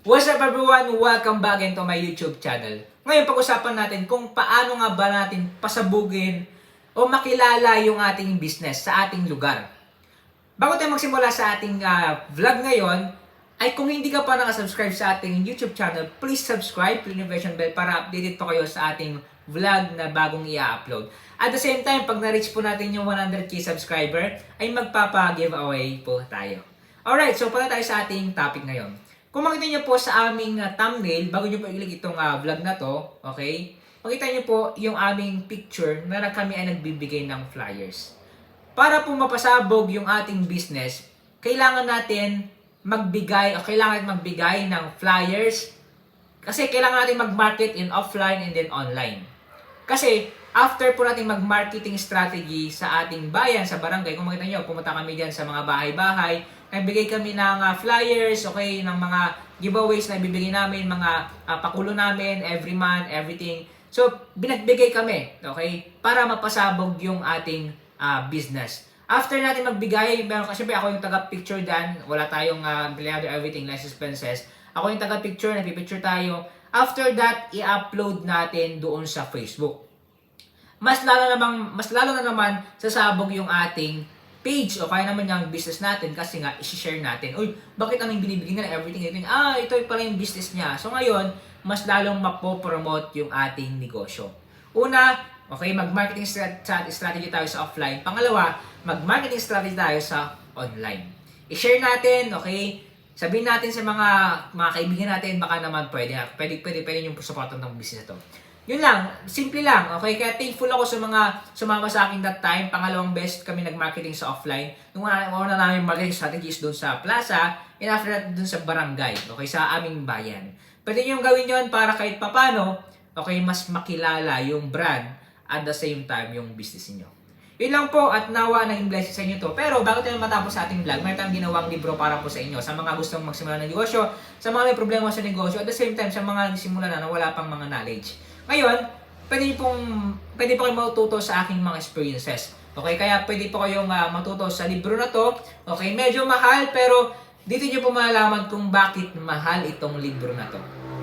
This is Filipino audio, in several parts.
What's up everyone? Welcome back into my YouTube channel. Ngayon pag-usapan natin kung paano nga ba natin pasabugin o makilala yung ating business sa ating lugar. Bago tayo magsimula sa ating vlog ngayon, ay kung hindi ka pa nakasubscribe sa ating YouTube channel, please subscribe, click notification bell para updated pa kayo sa ating vlog na bagong i-upload. At the same time, pag na-reach po natin yung 100k subscriber, ay magpapa-giveaway po tayo. Alright, so pala tayo sa ating topic ngayon. Kung makita nyo po sa aming thumbnail, bago nyo po i-click itong vlog na to, okay? Makita nyo po yung aming picture na kami ay nagbibigay ng flyers. Para po mapasabog yung ating business, kailangan natin magbigay ng flyers kasi kailangan natin mag-market in offline and then online. Kasi after po natin mag-marketing strategy sa ating bayan, sa barangay, kung makita nyo, pumunta kami dyan sa mga bahay-bahay, nagbigay kami ng flyers, okay, ng mga giveaways na ibibigay namin, mga pakulo namin, every month, everything. So, binagbigay kami, okay, para mapasabog yung ating business. After natin magbigay, kasi ako yung taga-picture dyan, wala tayong empleyado, everything, less expenses. Ako yung taga-picture, nagpipicture tayo. After that, i-upload natin doon sa Facebook. Mas lalo na naman sasabog yung ating page o kaya naman yung business natin kasi nga i-share natin. Uy, bakit anong binibigay nila everything? Ito pala yung business niya. So ngayon, mas lalong mapopromote yung ating negosyo. Una, okay, mag-marketing strategy tayo sa offline. Pangalawa, mag-marketing strategy tayo sa online. I-share natin, okay? Sabihin natin sa mga kaibigan natin, baka naman pwede yung supportan ng business ito. Yun lang, simple lang, okay? Kaya thankful ako sa mga sumama sa akin that time. Pangalawang best kami nag-marketing sa offline. Nung una namin marketing strategies doon sa plaza, and after that doon sa barangay, okay? Sa aming bayan. Pwede nyo gawin yun para kahit papano, okay, mas makilala yung brand at the same time yung business niyo. Yun lang po at nawa naging blessing sa inyo to. Pero bago tayo matapos sa ating vlog, meron tayong ginawang libro para po sa inyo. Sa mga gustong magsimula ng negosyo, sa mga may problema sa negosyo, at the same time sa mga nagsimula na wala pang mga knowledge. Ngayon, pwede po kayong matuto sa aking mga experiences. Okay, kaya pwede po kayong matuto sa libro na to. Okay, medyo mahal pero dito nyo po malalaman kung bakit mahal itong libro na to.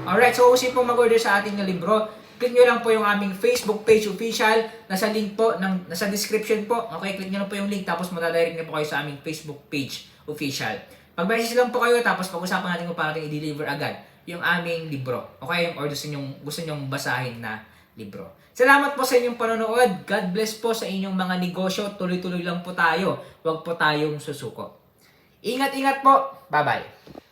Alright, so kung po mag-order sa ating libro, click nyo lang po yung aming Facebook page official. Nasa link po, nasa description po. Okay, click nyo lang po yung link tapos madadirect nyo po kayo sa aming Facebook page official. Mag-message lang po kayo tapos pag-usapan natin kung paano natin i-deliver agad yung aming libro. Okay, yung gusto nyong basahin na libro. Salamat po sa inyong panonood. God bless po sa inyong mga negosyo. Tuloy-tuloy lang po tayo. Huwag po tayong susuko. Ingat-ingat po. Bye-bye.